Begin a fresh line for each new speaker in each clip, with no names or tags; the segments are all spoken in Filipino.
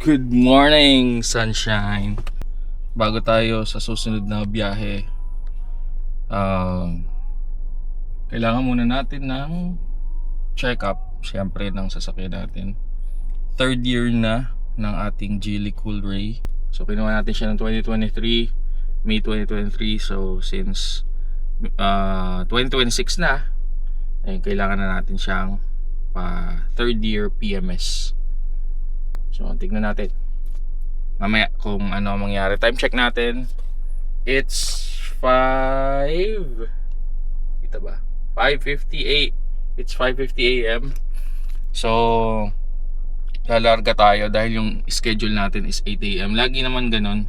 Good morning, sunshine. Bago tayo sa susunod na biyahe, kailangan muna natin ng check-up, siyempre, ng sasakyan natin. Third year na ng ating Geely Coolray. So kinuha natin siya ng 2023, May 2023. So since 2026 na, kailangan na natin siyang third year PMS. So tignan natin mamaya kung ano mangyari. Time check natin, it's 5, kita ba? 5:58. It's 5:50 AM. So lalarga tayo dahil yung schedule natin is 8 AM. Lagi naman ganun,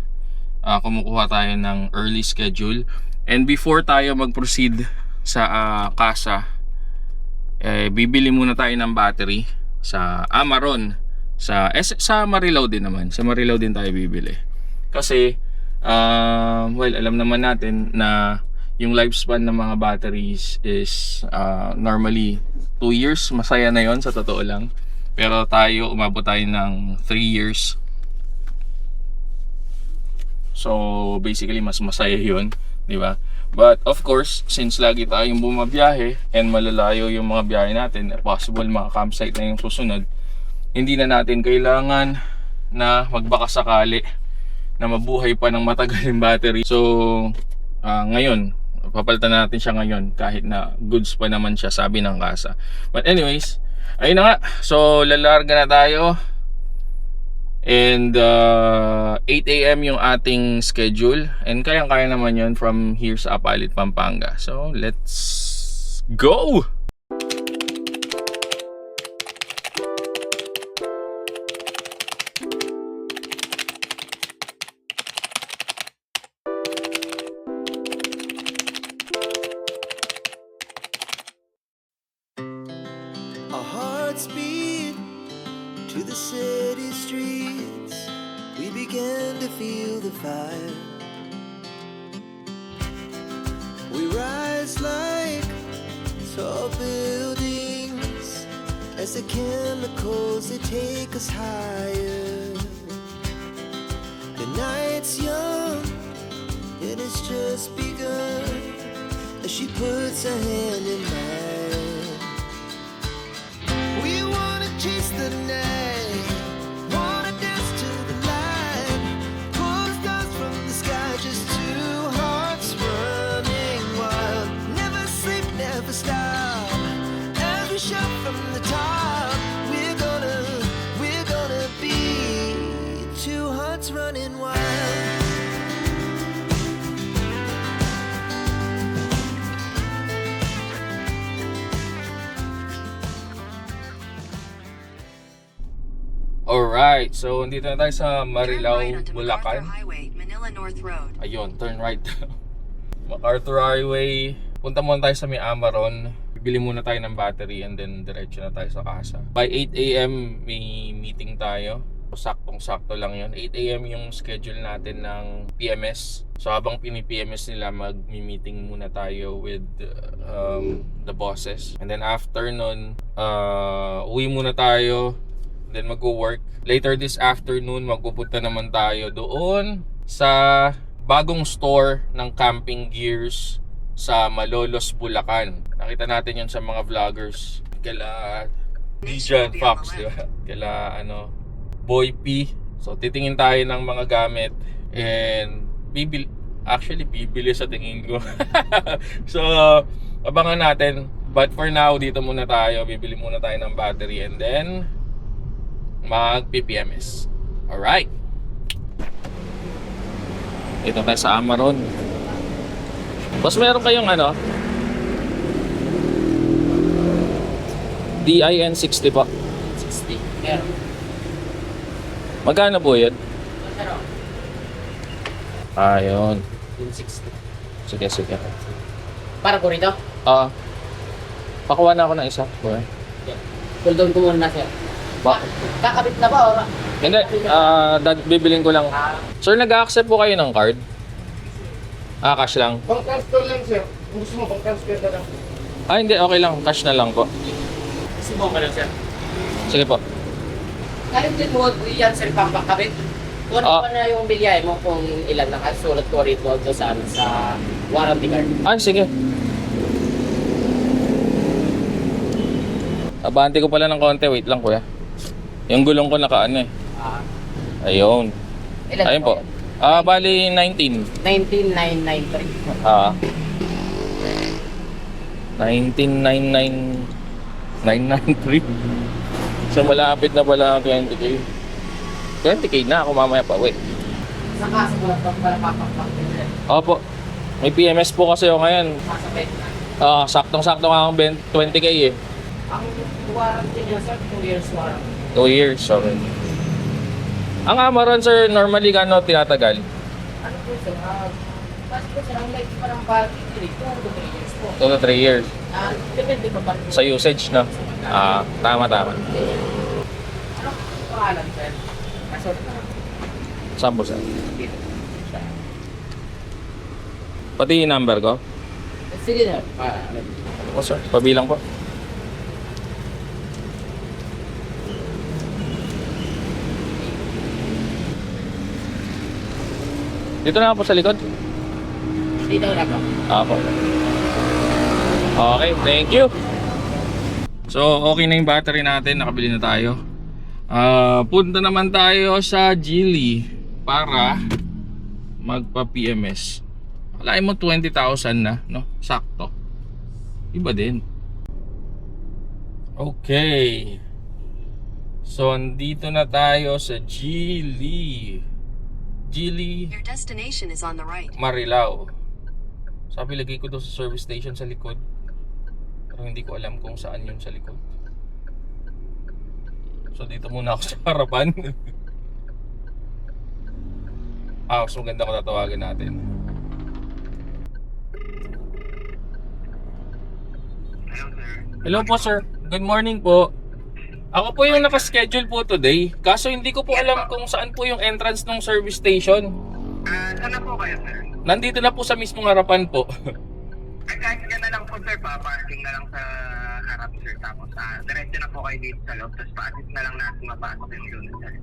kumukuha tayo ng early schedule. And before tayo mag-proceed sa casa, bibili muna tayo ng battery sa Amaron. Sa Marilao din naman. Sa Marilao din tayo bibili. Kasi alam naman natin na yung lifespan ng mga batteries is normally 2 years. Masaya na yon sa totoo lang. Pero tayo, umabot tayo ng 3 years. So basically mas masaya yon, di ba? But of course, since lagi tayong bumabiyahe and malalayo yung mga biyahe natin, possible mga campsite na yung susunod, hindi na natin kailangan na magbaka sakali na mabuhay pa ng matagal yung battery. So ngayon, papalitan natin siya ngayon kahit na goods pa naman siya, sabi ng kasa. But anyways, ayun na nga. So lalarga na tayo. And 8 AM yung ating schedule. And kayang-kaya naman yun from here sa Apalit, Pampanga. So let's go!
Our hearts beat to the city streets. We began to feel the fire. We rise like tall buildings as the chemicals, they take us higher. The night's young and it's just begun as she puts her hand in mine. We wanna chase the night, wanna dance to the light, pull the stars from the sky, just two hearts running wild. Never sleep, never stop, as we shout from the top. We're gonna be two hearts running wild.
Alright, so dito na tayo sa Marilao,
Turn right onto
Bulacan.
MacArthur Highway, Manila North Road.
Ayun, turn right. MacArthur Highway. Punta muna tayo sa may Amaron. Bibili muna tayo ng battery and then diretso na tayo sa casa. By 8 AM may meeting tayo. Saktong-sakto lang yun. 8 AM yung schedule natin ng PMS. So habang pini-PMS nila, mag-meeting muna tayo with the bosses. And then after nun, uwi muna tayo. Then mag-work. Later this afternoon, magpupunta naman tayo doon sa bagong store ng camping gears sa Malolos, Bulacan. Nakita natin yun sa mga vloggers. Kala Dijan Fox, di ba? Kala Boy P. So titingin tayo ng mga gamit and bibili sa tingin ko. So abangan natin. But for now, dito muna tayo. Bibili muna tayo ng battery and then mag-PPMS. Alright. Ito tayo sa Amaron. Boss, meron kayong DIN 60 po.
60. Meron.
Magkano po yun?
Meron.
Ayun.
Yung 60.
Sige.
Para po rito?
Pakuha na ako ng isa. Okay.
Hold down ko muna na, sir. Kakabit na ba? Or?
Hindi, bibiling ko lang. Sir, nag-accept po kayo ng card? Cash lang.
Pang transfer lang, sir. Kung gusto mo, pang transfer na lang.
Hindi, okay lang. Cash na lang po.
Subo ka lang, sir.
Sige po.
Kahit din mo, yan sir, pampakabit. Kung ano pa na yung bilyay mo kung ilan nakasulat ko rito doon sa warranty card.
Ay, sige. Abante ko pala ng konti. Wait lang, kuya. Yung gulong ko nakaano eh.
Ah,
Ayun.
ilan
Ayun po. Bali 19.
19,993.
19,993. So malapit na pala ang 20k. 20k na ako mamaya pa. Wait.
Sa kaso mo lang pala papakpak.
Opo. May PMS po kasi ako ngayon.
Masabay na.
Saktong-sakto nga akong 20k eh.
Ang warranty niya sir, 2 years warranty.
2 years, okay. Ang Amaron sir, normally kano tinatagal?
Ano po sir? Kasi po sir, ang life pa ng battery, 2 to 3 years po.
2 to 3 years.
Depende pa ba?
Sa usage, no? Tama.
Ano pangalan sir? Kaso
Saan po sir?
dito.
Pati yung number ko?
Sige sir.
O sir, pabilang po. Dito na po sa likod.
Dito na po.
Apo. Okay, thank you. So, okay na yung battery natin. Nakabili na tayo. Punta naman tayo sa Geely para magpa-PMS. Wala mo 20,000 na, no? Sakto. Iba din. Okay. So, andito na tayo sa Geely. Geely
Your destination is on the right.
Marilao. Sabi lagay ko doon sa service station sa likod. Pero hindi ko alam kung saan yun sa likod. So dito muna ako sa harapan. Mas maganda ko tatawagin natin. Hello po sir. Good morning po. Ako po yung nakaschedule po today. Kaso hindi ko po alam kung saan po yung entrance ng service station.
Saan na po kayo, sir?
Nandito na po sa mismong harapan po.
Ay, kahit ka na lang po, sir, pa-parking na lang sa harap, sir. Tapos, diretso na po kayo dito sa loob. Tapos, pa-assist na lang natin mapasok yung unit, sir.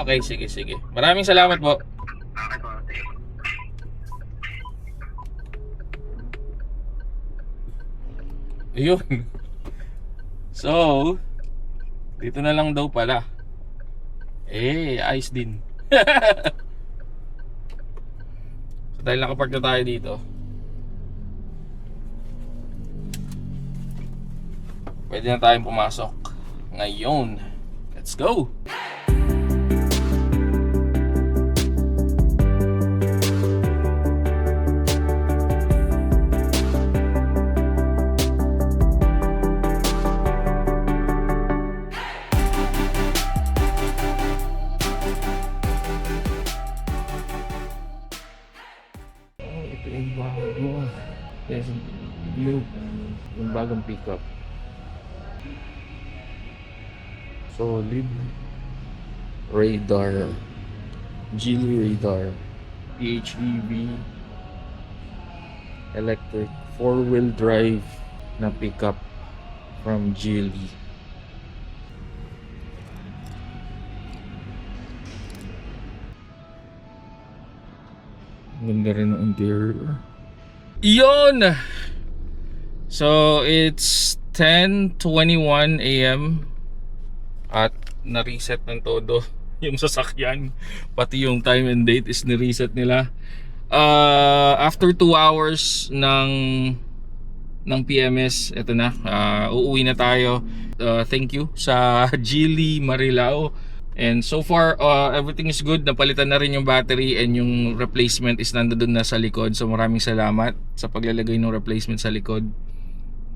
Okay, sige. Maraming salamat po.
Okay po, sir.
Ayun. So, dito na lang daw pala. Ayos din. So, dahil nakapark na tayo dito, pwede na tayong pumasok ngayon. Let's go! Ito yung bago. Yes, blue. Yung bagong pickup. Solid radar. Geely radar. PHEV. Electric 4-wheel drive na pickup from Geely. Ganda rin ng interior. Iyon! So, it's 10:21 AM at na-reset ng todo yung sasakyan. Pati yung time and date is na-reset nila. After 2 hours ng PMS, eto na, uuwi na tayo. Thank you sa Geely Marilao. And so far, everything is good. Napalitan na rin yung battery and yung replacement is nandoon na sa likod. So maraming salamat sa paglalagay ng replacement sa likod.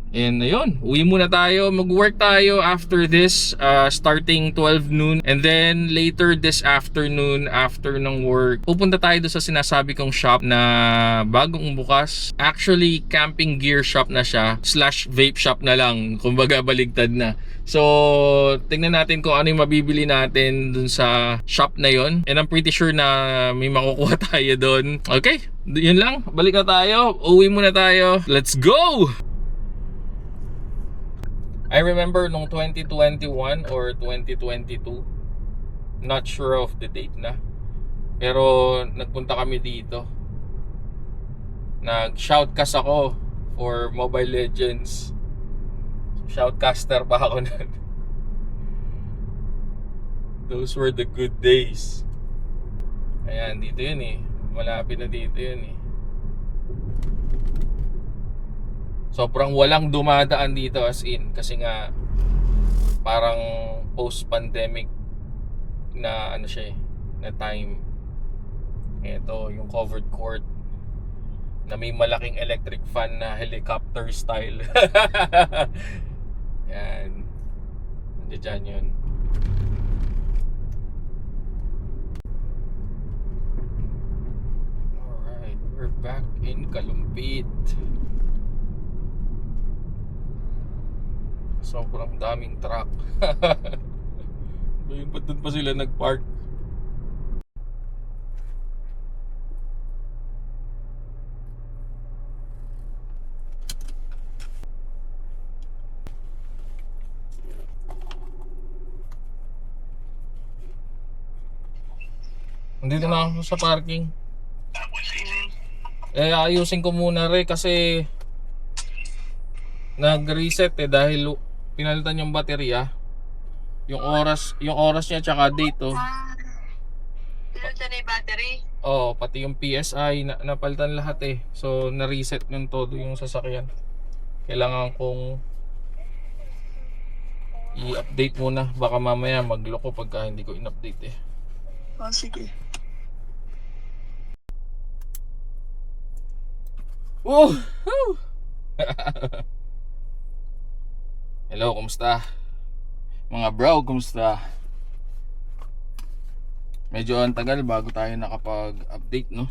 And ayun, uwi muna tayo. Mag-work tayo after this, starting 12 noon. And then later this afternoon, after ng work, pupunta tayo doon sa sinasabi kong shop na bagong bukas. Actually, camping gear shop na siya, / vape shop na lang. Kumbaga baligtad na. So, tingnan natin kung ano yung mabibili natin dun sa shop na yon. And I'm pretty sure na may makukuha tayo dun. Okay, yun lang. Balik na tayo. Uwi muna tayo. Let's go! I remember nung 2021 or 2022, not sure of the date na, pero nagpunta kami dito. Nag-shoutcast ako for Mobile Legends. Shoutcaster pa ako nun. Those were the good days. Ayan, dito yun eh. Malapit na dito yun eh. Sobrang walang dumadaan dito as in. Kasi nga parang post-pandemic na ano siya eh, na time. Ito yung covered court na may malaking electric fan na helicopter style. Yan. Nandiyan yun. Alright, we're back in Kalumpit. Sobrang daming truck. Ba't doon pa sila nagpark? Nandito na ako sa parking. Ayusin ko muna rin kasi nag-reset dahil pinalitan yung baterya. Yung oras niya tsaka date oh.
Pinalitan na yung battery.
Oh, pati yung PSI napalitan lahat eh. So na-reset nun todo yung sasakyan. Kailangan kong i-update muna. Baka mamaya magloko pagka hindi ko in-update eh.
Oh, sige.
Woo! Hello, kumusta? Mga bro, kumusta? Medyo ang tagal bago tayo nakapag-update, no?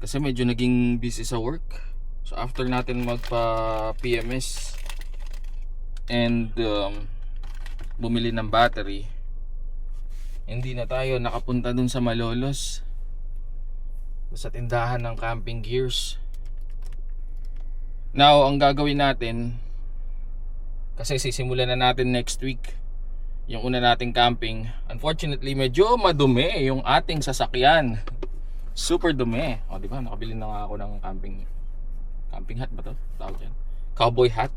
Kasi medyo naging busy sa work. So after natin magpa-PMS and bumili ng battery, hindi na tayo nakapunta dun sa Malolos, sa tindahan ng camping gears. Now, ang gagawin natin, kasi sisimulan na natin next week yung una nating camping. Unfortunately, medyo madumi yung ating sasakyan. Super dumi. O, di ba? Nakabili na nga ako ng camping hat ba to? Tawag yan. Cowboy hat.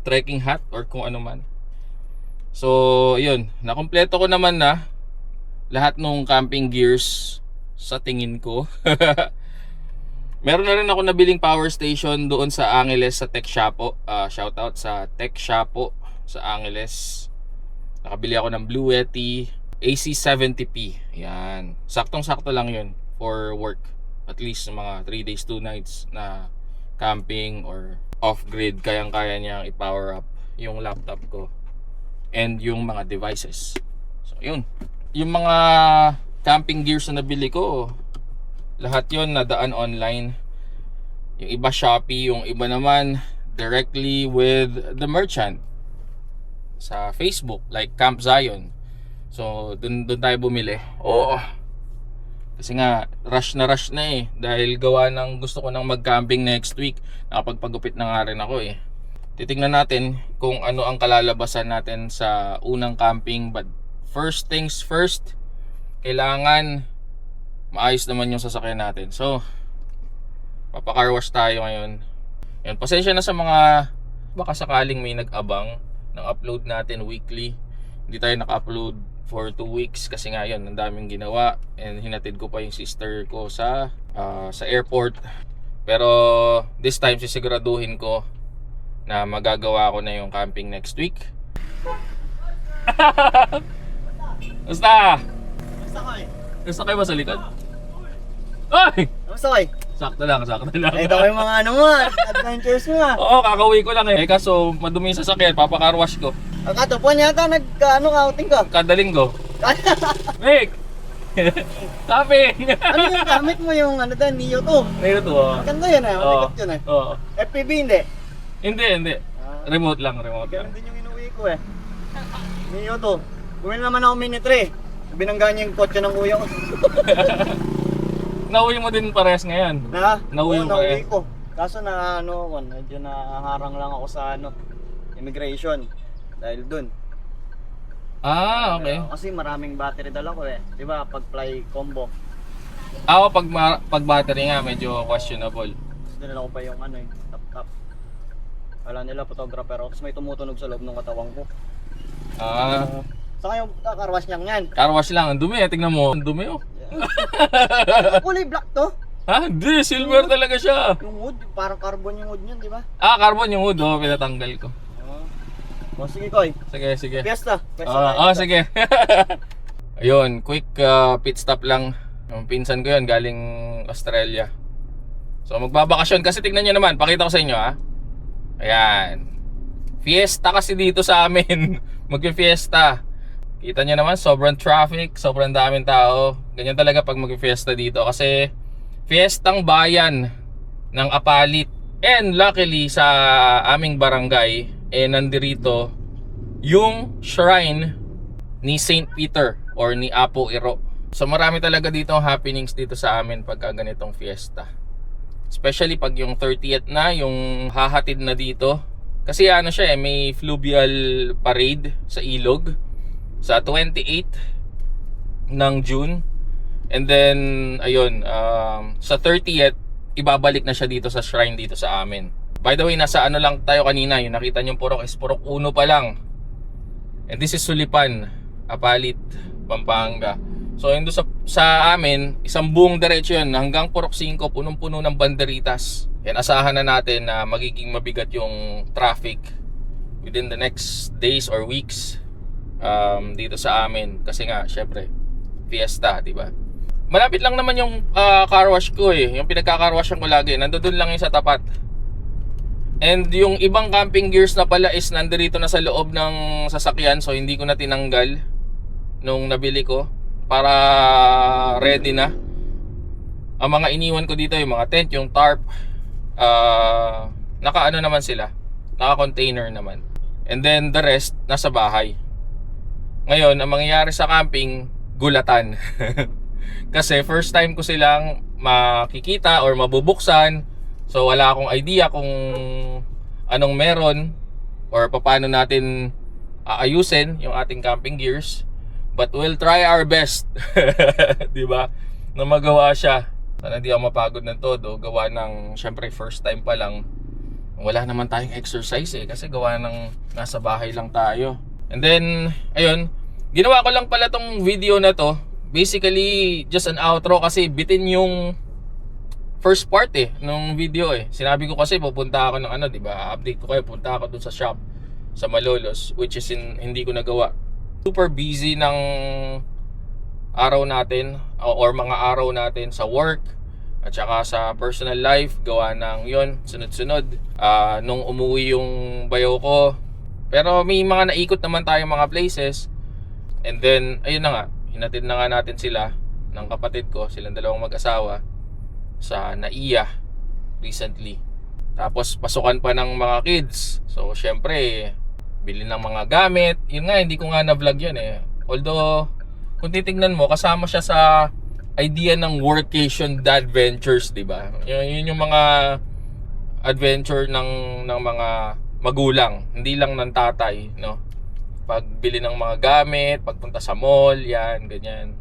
Trekking hat or kung ano man. So, yun. Nakompleto ko naman na lahat ng camping gears sa tingin ko. Meron na rin ako nabiling power station doon sa Angeles sa Tech Shapo. Shoutout sa Tech Shapo sa Angeles. Nakabili ako ng Blue Yeti AC70P. Yan. Saktong-sakto lang yun for work. At least mga 3 days 2 nights na camping or off-grid, kayang-kaya niyang i-power up yung laptop ko and yung mga devices. So yun. Yung mga camping gears na nabili ko, lahat yon nadaan online. Yung iba Shopee, yung iba naman directly with the merchant sa Facebook, like Camp Zion. So dun tayo bumili. Oo. Kasi nga rush na eh, dahil gawa ng gusto ko nang mag-camping next week. Nakapagpagupit na nga rin ako eh. Titingnan natin kung ano ang kalalabasan natin sa unang camping, but first things first, kailangan maayos naman yung sasakyan natin. So papacar wash tayo ngayon. Yan, pasensya na sa mga baka sakaling may nag-abang ng upload natin weekly. Hindi tayo naka-upload for 2 weeks kasi nga yun, ang daming ginawa, and hinatid ko pa yung sister ko sa airport. Pero this time sisiguraduhin ko na magagawa ko na yung camping next week. Basta! Gusto kayo ba sa likod? Ay!
Kamusta kayo?
Sakto lang.
Ito ko yung mga ano mo, adventures mo ah.
Oo, kakauwi ko lang eh. Kaso madumi yung sasakyan, papakarwash ko.
Ang katupuan yata outing ka.
Kada linggo. Mick! Camping!
Ano yung gamit mo yung ano doon, Neo 2?
Ngayon to oh.
Maganda yun eh,
Oo.
malikot yun eh.
Oo.
FPV hindi.
Hindi. Remote lang.
Ganun din yung inuwi ko eh. Neo 2. Bumili naman ako Mini 3. Binangga niya yung kotse ng kuya ko.
Nauwi mo din parehas ngayon.
Na?
Nauwi
Oo,
mo
nauwi
eh.
ko. Kaso na medyo naharang lang ako sa immigration dahil dun.
Ah, okay.
Kasi maraming battery dala ko eh. 'Di ba? Pag fly combo.
Ako pag battery nga medyo questionable.
Tapos dinala ko pa yung top. Kala nila photographer ako. Tapos may tumutunog sa loob ng katawan ko. Saka yung karwas niyang yan.
Car wash lang, ang dumi, tingnan mo. Ang dumi oh.
Kulay black to.
Ha? Hindi, silver talaga siya.
Yung wood, parang carbon yung wood niyan, di ba?
Carbon yung hood, pinatanggal ko.
O sige, Koy.
Sige.
Fiesta
Oh,
tayo.
sige. Ayun, quick pit stop lang. Yung pinsan ko yun, galing Australia. So magbabakasyon kasi tignan nyo naman, pakita ko sa inyo ha. Ayan. Fiesta kasi dito sa amin. Magpi-fiesta. Kita nyo naman, sobrang traffic, sobrang daming tao. Ganyan talaga pag magpi-fiesta dito kasi fiestang bayan ng Apalit. And luckily sa aming barangay, nandirito yung shrine ni Saint Peter or ni Apo Iro. So marami talaga dito happenings dito sa amin pagka ganitong fiesta. Especially pag yung 30th na, yung hahatid na dito. Kasi siya may fluvial parade sa Ilog sa 28 ng June. And then ayun, sa 30th ibabalik na siya dito sa shrine dito sa amin. By the way, nasa lang tayo kanina, yung nakita niyong purok is purok 1 pa lang. And this is Sulipan, Apalit, Pampanga. So yun sa amin, isang buong diretso yun hanggang purok 5, punong-puno ng banderitas. Yan, asahan na natin na magiging mabigat yung traffic within the next days or weeks dito sa amin. Kasi nga, syempre, fiesta, di ba? Malapit lang naman yung car wash ko eh. Yung pinagka-car washan ko lagi. Nandoon lang yung sa tapat. And yung ibang camping gears na pala is nandito na sa loob ng sasakyan. So hindi ko na tinanggal nung nabili ko. Para ready na. Ang mga iniwan ko dito, yung mga tent, yung tarp, naka naman sila. Naka-container naman. And then the rest, nasa bahay. Ngayon, ang mangyayari sa camping, gulatan. Kasi first time ko silang makikita or mabubuksan. So wala akong idea kung anong meron or paano natin aayusin yung ating camping gears. But we'll try our best. Diba? Na magawa siya. Sana di ako mapagod ng todo. Gawa ng, syempre first time pa lang. Wala naman tayong exercise eh. Kasi gawa ng nasa bahay lang tayo. And then, ayun. Ginawa ko lang pala tong video na to. Basically, just an outro kasi bitin yung first part nung video Sinabi ko kasi pupunta ako ng di ba? Update ko kayo, punta ako dun sa shop sa Malolos, which is hindi ko nagawa. Super busy ng araw natin or mga araw natin sa work at saka sa personal life, gawa ng yon sunod-sunod. Nung umuwi yung bayaw ko, pero may mga naikot naman tayo mga places. And then, ayun na nga, hinatid na nga natin sila ng kapatid ko, silang dalawang mag-asawa sa Naiya recently. Tapos pasukan pa ng mga kids. So syempre, bili ng mga gamit. Yun nga, hindi ko nga na-vlog yun Although, kung titignan mo, kasama siya sa idea ng workation dad ventures, di ba? Yun yung mga adventure ng mga magulang, hindi lang ng tatay, no? Pagbili ng mga gamit, pagpunta sa mall, yan, ganyan.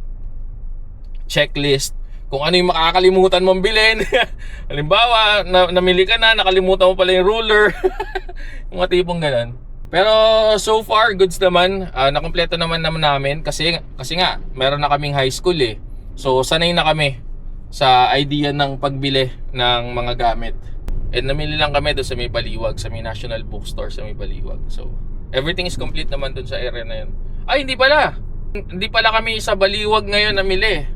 Checklist, kung ano yung makakalimutan mong bilhin. Halimbawa, namili ka na, nakalimutan mo pala yung ruler. Mga tipong ganun. Pero so far, goods naman. Nakompleto naman namin kasi nga, meron na kaming high school So sanay na kami sa idea ng pagbili ng mga gamit. And namili lang kami doon sa may Baliwag, sa may National Bookstore sa may Baliwag. So everything is complete naman doon sa area na yun. Ay, hindi pala. Hindi pala kami sa Baliwag ngayon namili.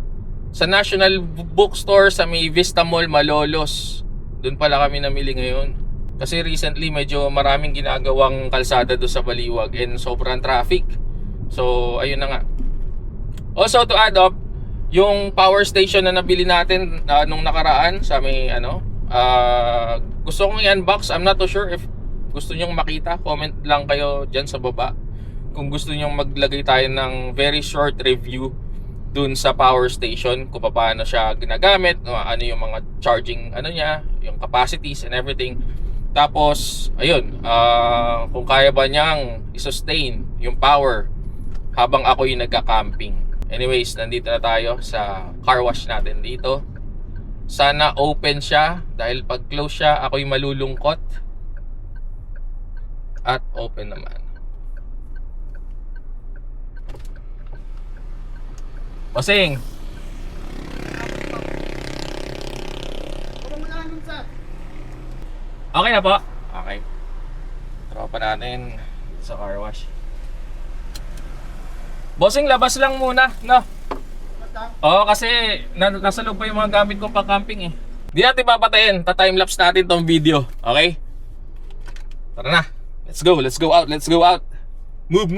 Sa National Bookstore sa may Vista Mall, Malolos. Doon pala kami namili ngayon. Kasi recently medyo maraming ginagawang kalsada doon sa Baliwag and sobrang traffic. So ayun na nga. Also to add up, yung power station na nabili natin nung nakaraan sa may gusto kong i-unbox. I'm not too sure if gusto nyong makita. Comment lang kayo dyan sa baba kung gusto nyong maglagay tayo ng very short review dun sa power station kung paano siya ginagamit, ano yung mga charging ano niya, yung capacities and everything. Tapos ayun, kung kaya ba niyang i-sustain yung power habang ako yung nagka-camping. Anyways, nandito na tayo sa car wash natin dito. Sana open siya dahil pag close siya, ako yung malulungkot. At open naman. Bossing! Okay na po? Okay. Tropa natin sa car wash. Bossing, labas lang muna, no? Oo, kasi nasa loob pa yung mga gamit ko pa camping eh. Di natin papatayin, ta-timelapse natin tong video. Okay? Tara na. Let's go out, let's go out. Move.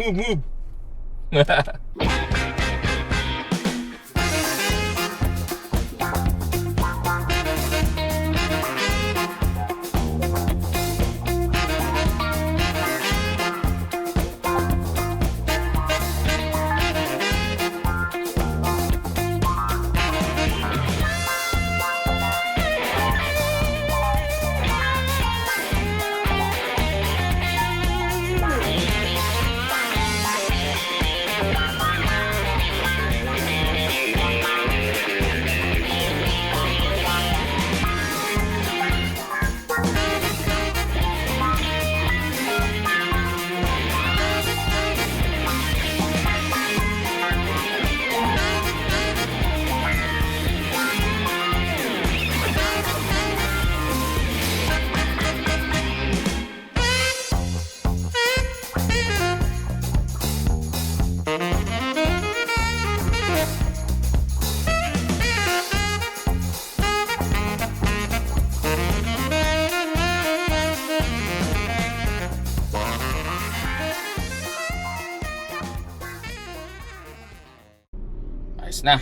Ayos na.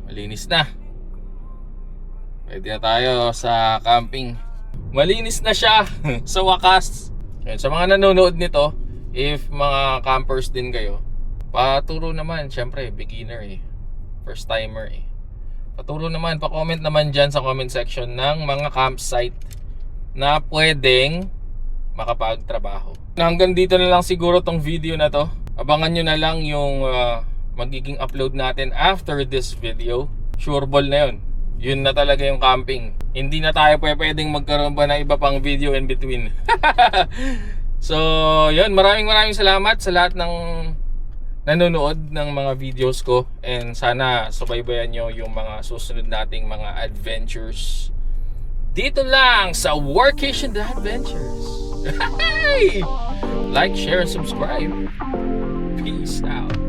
Malinis na. Pwede na tayo sa camping. Malinis na siya sa wakas. Yan, sa mga nanonood nito, if mga campers din kayo, paturo naman, syempre beginner eh, first timer eh. Paturo naman, pa-comment naman dyan sa comment section ng mga campsite na pwedeng makapagtrabaho. Hanggang dito na lang siguro tong video na to. Abangan nyo na lang yung magiging upload natin after this video. Sure ball na yun. Yun na talaga yung camping. Hindi na tayo pwedeng magkaroon ba ng iba pang video in between. So yun, maraming salamat sa lahat ng nanonood ng mga videos ko. And sana subaybayan nyo yung mga susunod nating mga adventures dito lang sa Workation The Adventures. Like, share, and subscribe. Peace out.